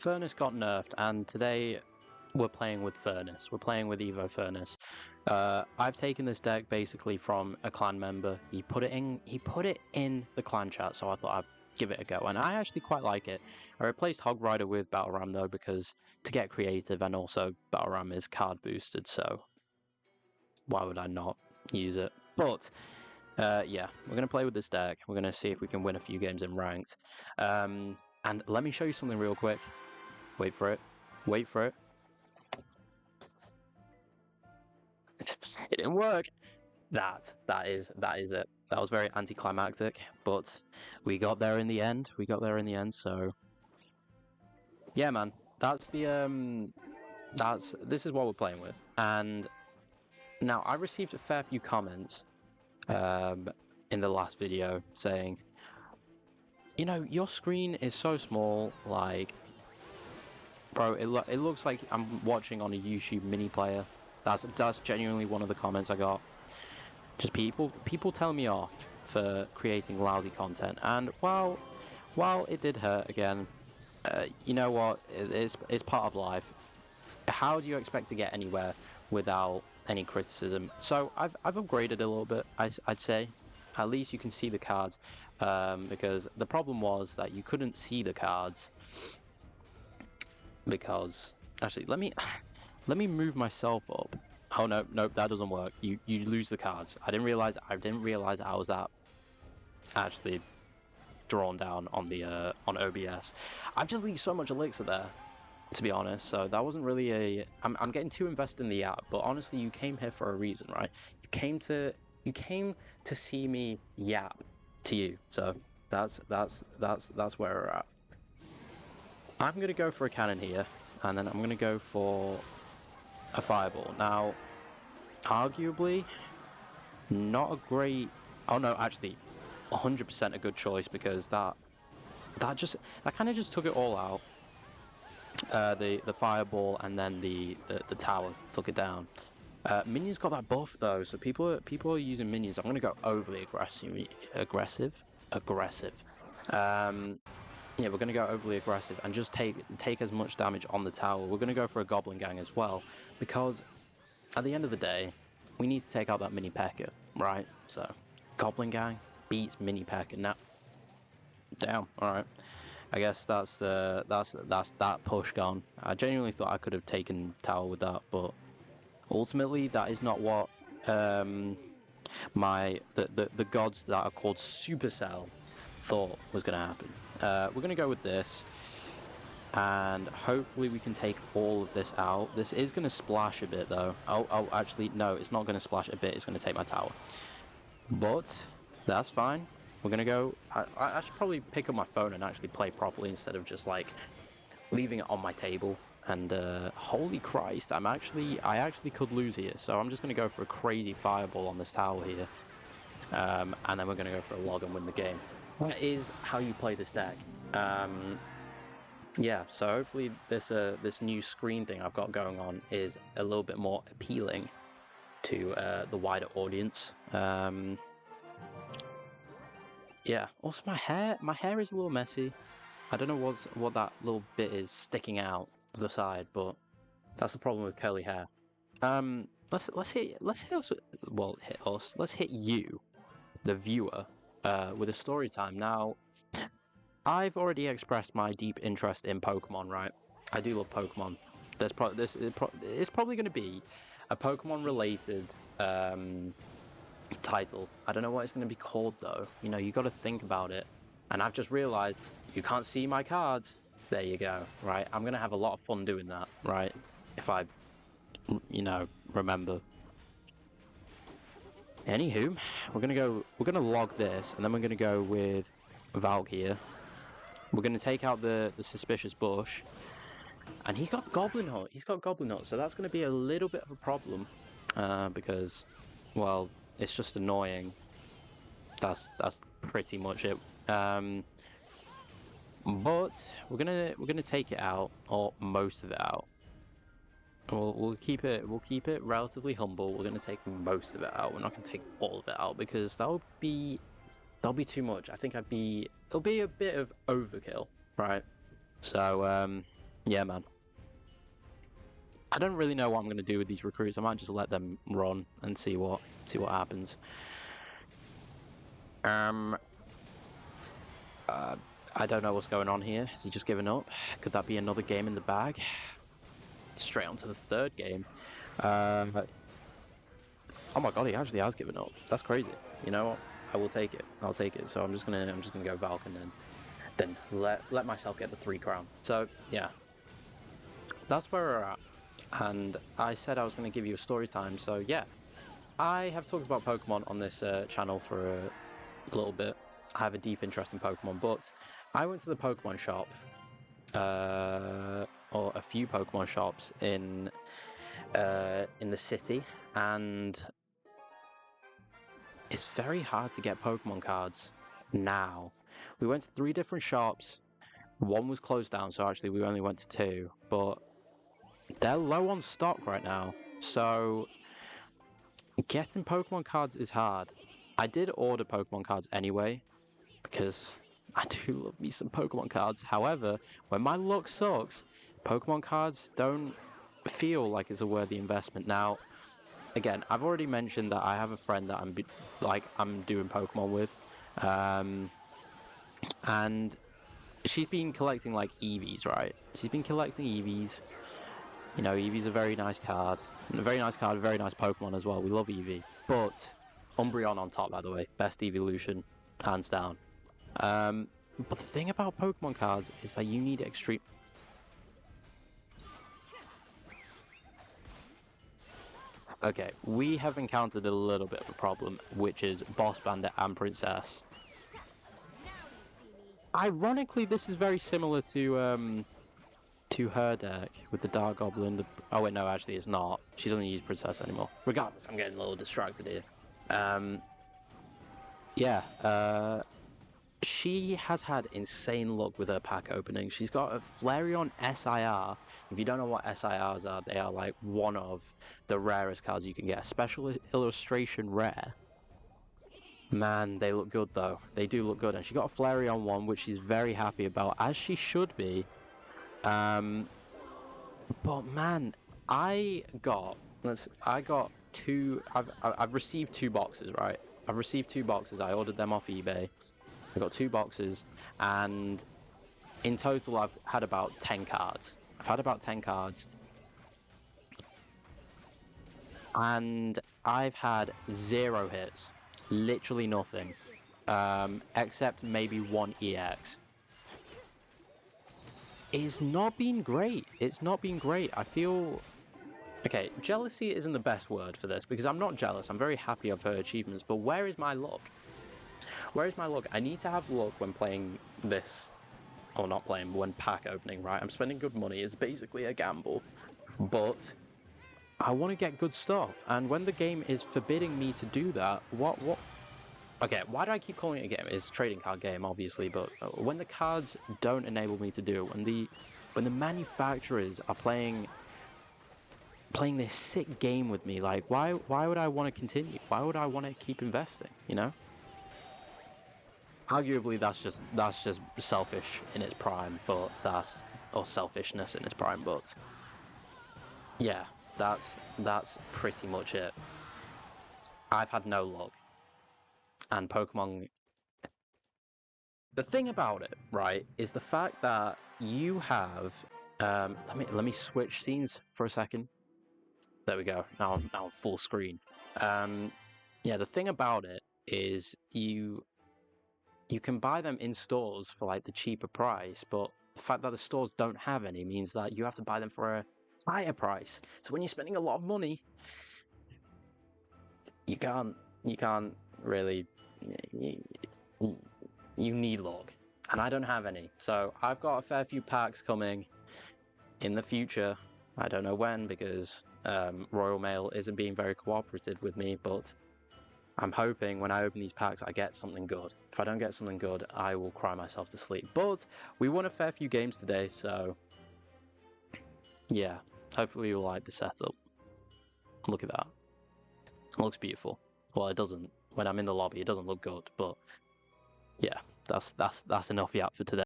Furnace got nerfed, and today we're playing with Furnace. We're playing with Evo Furnace. I've taken this deck basically from a clan member. He put it in the clan chat, so I thought I'd give it a go, and I actually quite like it. I replaced Hog Rider with Battle Ram though, because to get creative, and also Battle Ram is card boosted, so why would I not use it? But yeah, we're gonna play with this deck. We're gonna see if we can win a few games in ranked. And let me show you something real quick. Wait for it. Wait for it. It didn't work. That is it. That was very anticlimactic, but we got there in the end. So yeah, man. This is what we're playing with. And now I received a fair few comments in the last video saying, you know, your screen is so small, like, bro, it looks like I'm watching on a YouTube mini player. That's genuinely one of the comments I got. Just people telling me off for creating lousy content, and while it did hurt again, you know what? It's part of life. How do you expect to get anywhere without any criticism? So I've upgraded a little bit. I'd say, at least you can see the cards, because the problem was that you couldn't see the cards. Because actually, let me move myself up. Oh no, that doesn't work. You lose the cards. I didn't realize I was that actually drawn down on the on OBS. I've just leaked so much elixir there, to be honest. So that wasn't really a. I'm getting too invested in the app. But honestly, you came here for a reason, right? You came to see me yap to you. So that's where we're at. I'm gonna go for a cannon here, and then I'm gonna go for a fireball. Now, arguably, not a great. Oh no, actually, 100% a good choice, because that kind of just took it all out. The fireball, and then the tower took it down. Minions got that buff though, so people are using minions. I'm gonna go overly aggressive. Yeah, we're gonna go overly aggressive and just take as much damage on the tower. We're gonna go for a Goblin Gang as well, because at the end of the day, we need to take out that Mini P.E.K.K.A, right? So Goblin Gang beats Mini P.E.K.K.A. Now, damn. All right, I guess that's that push gone. I genuinely thought I could have taken tower with that, but ultimately that is not what the gods that are called Supercell thought was going to happen. We're going to go with this, and hopefully we can take all of this out. This is going to splash a bit though. Oh, actually no, it's not going to splash a bit. It's going to take my tower, but that's fine. We're going to go. I should probably pick up my phone and actually play properly, instead of just like leaving it on my table. And holy Christ, I actually could lose here. So I'm just going to go for a crazy fireball on this tower here, and then we're going to go for a log and win the game. That is how you play this deck. Yeah, so hopefully this new screen thing I've got going on is a little bit more appealing to the wider audience. Yeah, also my hair is a little messy. I don't know what that little bit is sticking out to the side, but that's the problem with curly hair. Let's hit you, the viewer, with a story time. Now, I've already expressed my deep interest in Pokemon, right? I do love Pokemon. It's probably going to be a Pokemon-related title. I don't know what it's going to be called, though. You know, you got to think about it. And I've just realized you can't see my cards. There you go, right? I'm going to have a lot of fun doing that, right? If I, remember. Anywho, we're gonna log this, and then we're gonna go with Valk here. We're gonna take out the suspicious bush, and he's got Goblin Hut. So that's gonna be a little bit of a problem, because, well, it's just annoying. That's pretty much it. But we're gonna take it out, or most of it out. We'll keep it relatively humble. We're gonna take most of it out. We're not gonna take all of it out, because that'll be too much. I think it'll be a bit of overkill, right? So Yeah, man. I don't really know what I'm going to do with these recruits. I might just let them run and see what happens. I don't know what's going on here. Has he just given up? Could that be another game in the bag? Straight on to the third game. Oh my god, he actually has given up. That's crazy. You know what? I will take it. I'll take it. So I'm just gonna go Valk and then let myself get the 3 crown. So yeah, that's where we're at. And I said I was going to give you a story time. So yeah, I have talked about Pokemon on this channel for a little bit. I have a deep interest in Pokemon, but I went to the Pokemon shop, or a few Pokemon shops in the city, and it's very hard to get Pokemon cards now. We went to 3 different shops. One was closed down, so actually we only went to 2, but they're low on stock right now. So getting Pokemon cards is hard. I did order Pokemon cards anyway, because I do love me some Pokemon cards. However, when my luck sucks, Pokemon cards don't feel like it's a worthy investment. Now, again, I've already mentioned that I have a friend that I'm doing Pokemon with, and she's been collecting like Eevees, right? She's been collecting Eevees. You know, Eevee's a very nice card. And a very nice card, a very nice Pokemon as well. We love Eevee. But Umbreon on top, by the way. Best evolution, hands down. But the thing about Pokemon cards is that you need extreme... Okay, we have encountered a little bit of a problem, which is Boss Bandit and Princess. Ironically, this is very similar to her deck with the Dark Goblin. Oh wait, no, actually it's not. She doesn't use Princess anymore. Regardless, I'm getting a little distracted here. She has had insane luck with her pack opening. She's got a Flareon SIR. If you don't know what SIRs are, they are like one of the rarest cards you can get. A special illustration rare. Man, they look good though. They do look good. And she got a Flareon one, which she's very happy about, as she should be. But man, I've received 2 boxes, right? I've received 2 boxes. I ordered them off eBay. I got 2 boxes, and in total, I've had about 10 cards. And I've had 0 hits, literally nothing, except maybe 1 EX. It's not been great. I feel... Okay, jealousy isn't the best word for this, because I'm not jealous. I'm very happy of her achievements, but where is my luck? I need to have luck when playing this, or not playing, when pack opening, right? I'm spending good money. It's basically a gamble, but I want to get good stuff. And when the game is forbidding me to do that, what? Okay, why do I keep calling it a game? It's a trading card game, obviously, but when the cards don't enable me to do it, when the manufacturers are playing this sick game with me, like, why would I want to continue? Why would I want to keep investing, you know? Arguably, that's just selfish in its prime, or selfishness in its prime, but yeah, that's pretty much it. I've had no luck, and Pokemon... The thing about it, right, is the fact that you have... let me switch scenes for a second. There we go. Now I'm full screen. Yeah, the thing about it is you can buy them in stores for like the cheaper price, but the fact that the stores don't have any means that you have to buy them for a higher price. So when you're spending a lot of money, you can't really... You need luck, and I don't have any. So I've got a fair few packs coming in the future. I don't know when, because Royal Mail isn't being very cooperative with me, but I'm hoping when I open these packs I get something good. If I don't get something good, I will cry myself to sleep. But we won a fair few games today, so yeah, hopefully you'll like the setup. Look at that. It looks beautiful. Well, it doesn't. When I'm in the lobby, it doesn't look good, but yeah, that's enough yap for today.